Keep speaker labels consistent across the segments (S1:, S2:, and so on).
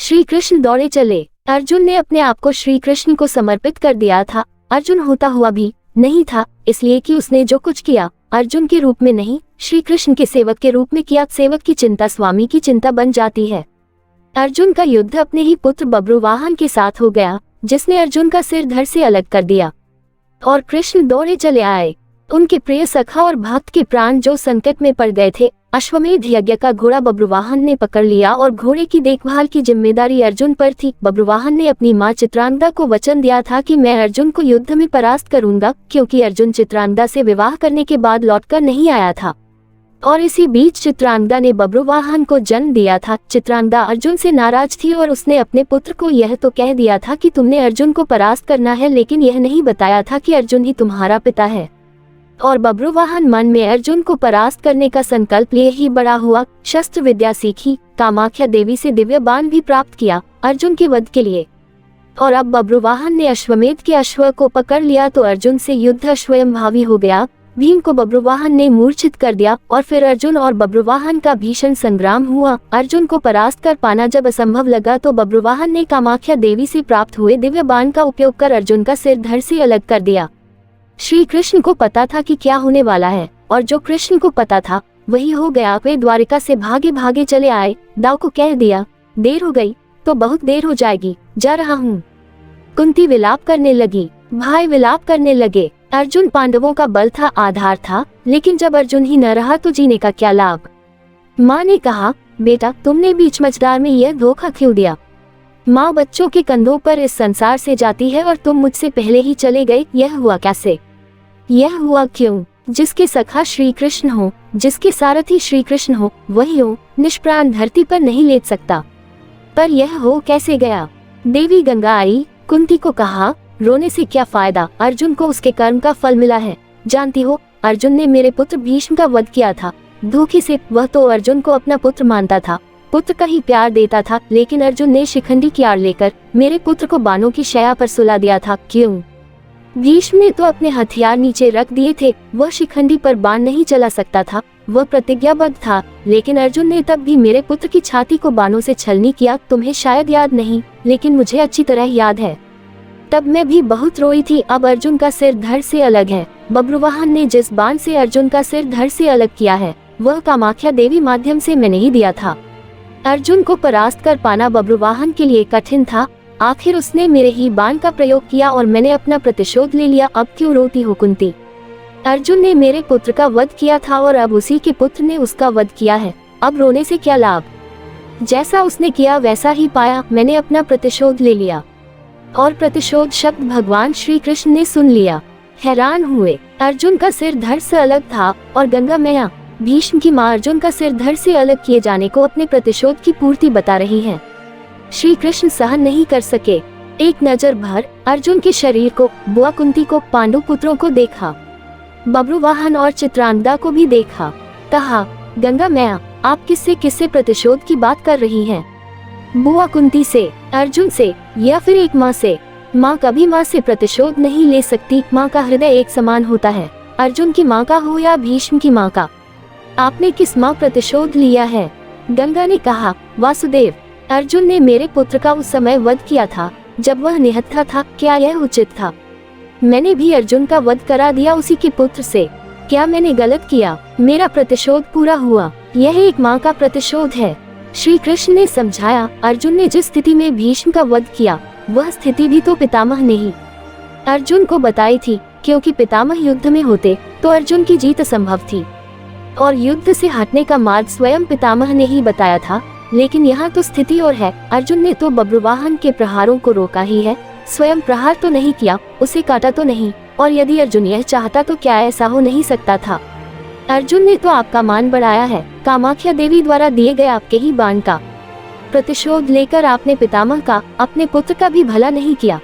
S1: श्री कृष्ण दौड़े चले। अर्जुन ने अपने आप को श्री कृष्ण को समर्पित कर दिया था। अर्जुन होता हुआ भी नहीं था, इसलिए कि उसने जो कुछ किया अर्जुन के रूप में नहीं, श्री कृष्ण के सेवक के रूप में किया। सेवक की चिंता स्वामी की चिंता बन जाती है। अर्जुन का युद्ध अपने ही पुत्र बब्रुवाहन के साथ हो गया, जिसने अर्जुन का सिर धड़ से अलग कर दिया और कृष्ण दौड़े चले आए। उनके प्रिय सखा और भक्त के प्राण जो संकट में पड़ गए थे, अश्वमेध यज्ञ का घोड़ा बब्रुवाहन ने पकड़ लिया और घोड़े की देखभाल की जिम्मेदारी अर्जुन पर थी। बब्रुवाहन ने अपनी मां चित्रांगदा को वचन दिया था कि मैं अर्जुन को युद्ध में परास्त करूंगा, क्योंकि अर्जुन चित्रांगदा से विवाह करने के बाद लौटकर नहीं आया था और इसी बीच चित्रांगदा ने बब्रुवाहन को जन्म दिया था। चित्रांगदा अर्जुन से नाराज थी और उसने अपने पुत्र को यह तो कह दिया था कि तुमने अर्जुन को परास्त करना है, लेकिन यह नहीं बताया था कि अर्जुन ही तुम्हारा पिता है। और बब्रुवाहन मन में अर्जुन को परास्त करने का संकल्प लिए ही बड़ा हुआ। शस्त्र विद्या सीखी, कामाख्या देवी से दिव्य बाण भी प्राप्त किया अर्जुन के वध के लिए। और अब बब्रुवाहन ने अश्वमेध के अश्व को पकड़ लिया तो अर्जुन से युद्ध स्वयंभावी हो गया। भीम को बब्रुवाहन ने मूर्छित कर दिया और फिर अर्जुन और बब्रुवाहन का भीषण संग्राम हुआ। अर्जुन को परास्त कर पाना जब असंभव लगा तो बब्रुवाहन ने कामाख्या देवी से प्राप्त हुए दिव्य बाण का उपयोग कर अर्जुन का सिर धड़ से अलग कर दिया। श्री कृष्ण को पता था कि क्या होने वाला है और जो कृष्ण को पता था वही हो गया। वे द्वारिका से भागे भागे चले आए। दाव को कह दिया, देर हो गई तो बहुत देर हो जाएगी, जा रहा हूँ। कुंती विलाप करने लगी, भाई विलाप करने लगे। अर्जुन पांडवों का बल था, आधार था, लेकिन जब अर्जुन ही न रहा तो जीने का क्या लाभ। माँ ने कहा, बेटा तुमने बीच मझधार में यह धोखा क्यों दिया। माँ बच्चों के कंधों पर इस संसार से जाती है और तुम मुझसे पहले ही चले गए। यह हुआ कैसे, यह हुआ क्यों। जिसके सखा श्री कृष्ण हो, जिसके सारथी श्री कृष्ण हो, वही हो निष्प्राण धरती पर नहीं लेट सकता, पर यह हो कैसे गया। देवी गंगा आई, कुंती को कहा, रोने से क्या फायदा, अर्जुन को उसके कर्म का फल मिला है। जानती हो अर्जुन ने मेरे पुत्र भीष्म का वध किया था धोखे से। वह तो अर्जुन को अपना पुत्र मानता था, पुत्र का ही प्यार देता था, लेकिन अर्जुन ने शिखंडी की आड़ लेकर मेरे पुत्र को बाणों की शया पर सुला दिया था। क्यों। भीष्म ने तो अपने हथियार नीचे रख दिए थे, वह शिखंडी पर बाण नहीं चला सकता था, वह प्रतिज्ञाबद्ध था, लेकिन अर्जुन ने तब भी मेरे पुत्र की छाती को बाणों से छलनी किया। तुम्हें शायद याद नहीं, लेकिन मुझे अच्छी तरह याद है। तब मैं भी बहुत रोई थी। अब अर्जुन का सिर धड़ से अलग है। बब्रुवाहन ने जिस बाण से अर्जुन का सिर धड़ से अलग किया है वह कामाख्या देवी माध्यम से मैंने ही दिया था। अर्जुन को परास्त कर पाना बब्रुवाहन के लिए कठिन था। आखिर उसने मेरे ही बाण का प्रयोग किया और मैंने अपना प्रतिशोध ले लिया। अब क्यों रोती हो कुंती। अर्जुन ने मेरे पुत्र का वध किया था और अब उसी के पुत्र ने उसका वध किया है, अब रोने से क्या लाभ। जैसा उसने किया वैसा ही पाया, मैंने अपना प्रतिशोध ले लिया। और प्रतिशोध शब्द भगवान श्री कृष्ण ने सुन लिया, हैरान हुए। अर्जुन का सिर धड़ से अलग था और गंगा मैया भीष्म की मां अर्जुन का सिर धड़ से अलग किए जाने को अपने प्रतिशोध की पूर्ति बता रही है। श्री कृष्ण सहन नहीं कर सके। एक नजर भर अर्जुन के शरीर को, बुआ कुंती को, पांडु पुत्रों को देखा, बब्रुवाहन और चित्रांगदा को भी देखा। कहा, गंगा मैया आप किससे प्रतिशोध की बात कर रही हैं? बुआ कुंती से, अर्जुन से, या फिर एक माँ से? माँ कभी माँ से प्रतिशोध नहीं ले सकती। माँ का हृदय एक समान होता है, अर्जुन की माँ का हो या भीष्म की माँ का। आपने किस माँ प्रतिशोध लिया है? गंगा ने कहा, वासुदेव। अर्जुन ने मेरे पुत्र का उस समय वध किया था जब वह निहत्था था। क्या यह उचित था? मैंने भी अर्जुन का वध करा दिया उसी के पुत्र से। क्या मैंने गलत किया? मेरा प्रतिशोध पूरा हुआ। यह एक माँ का प्रतिशोध है। श्री कृष्ण ने समझाया, अर्जुन ने जिस स्थिति में भीष्म का वध किया वह स्थिति भी तो पितामह ने ही अर्जुन को बताई थी, क्योंकि पितामह युद्ध में होते तो अर्जुन की जीत असंभव थी और युद्ध से हटने का मार्ग स्वयं पितामह ने ही बताया था। लेकिन यहाँ तो स्थिति और है। अर्जुन ने तो बब्रुवाहन के प्रहारों को रोका ही है, स्वयं प्रहार तो नहीं किया, उसे काटा तो नहीं। और यदि अर्जुन यह चाहता तो क्या ऐसा हो नहीं सकता था? अर्जुन ने तो आपका मान बढ़ाया है। कामाख्या देवी द्वारा दिए गए आपके ही बाण का प्रतिशोध लेकर आपने पितामह का, अपने पुत्र का भी भला नहीं किया।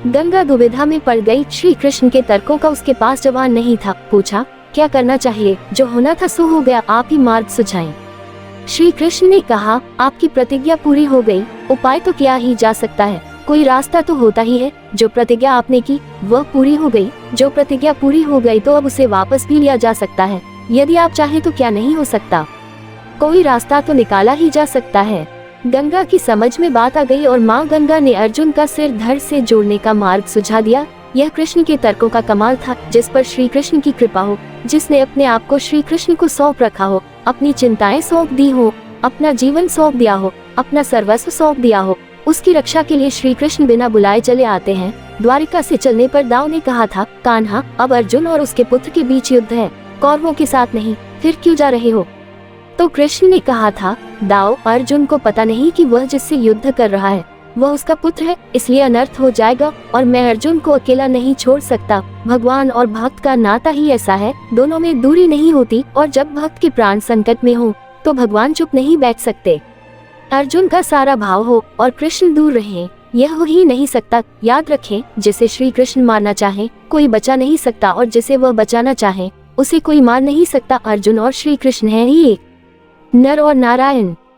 S1: गंगा दुविधा में पड़ गई। श्री कृष्ण के तर्कों का उसके पास जवाब नहीं था। पूछा, क्या करना चाहिए? जो होना था सो हो गया, आप ही मार्ग सुझाएं। श्री कृष्ण ने कहा, आपकी प्रतिज्ञा पूरी हो गई, उपाय तो किया ही जा सकता है, कोई रास्ता तो होता ही है। जो प्रतिज्ञा आपने की वह पूरी हो गई। जो प्रतिज्ञा पूरी हो गई तो अब उसे वापस भी लिया जा सकता है। यदि आप चाहें तो क्या नहीं हो सकता? कोई रास्ता तो निकाला ही जा सकता है। गंगा की समझ में बात आ गई और माँ गंगा ने अर्जुन का सिर धड़ से जोड़ने का मार्ग सुझा दिया। यह कृष्ण के तर्कों का कमाल था, जिस पर श्री कृष्ण की कृपा हो, जिसने अपने आप को श्री कृष्ण को सौंप रखा हो, अपनी चिंताएं सौंप दी हो, अपना जीवन सौंप दिया हो, अपना सर्वस्व सौंप दिया हो, उसकी रक्षा के लिए श्री कृष्ण बिना बुलाए चले आते हैं। द्वारिका से चलने पर दाव ने कहा था, कान्हा, अब अर्जुन और उसके पुत्र के बीच युद्ध है, कौरवों के साथ नहीं, फिर क्यों जा रहे हो? तो कृष्ण ने कहा था, दाव, अर्जुन को पता नहीं कि वह जिससे युद्ध कर रहा है वह उसका पुत्र है, इसलिए अनर्थ हो जाएगा और मैं अर्जुन को अकेला नहीं छोड़ सकता। भगवान और भक्त का नाता ही ऐसा है, दोनों में दूरी नहीं होती, और जब भक्त के प्राण संकट में हो तो भगवान चुप नहीं बैठ सकते। अर्जुन का सारा भाव हो और कृष्ण दूर रहे, यह हो ही नहीं सकता। याद रखें, जिसे श्री कृष्ण मारना चाहे कोई बचा नहीं सकता, और जिसे वह बचाना चाहे उसे कोई मार नहीं सकता। अर्जुन और श्री कृष्ण है ही एक, नर और नारायण।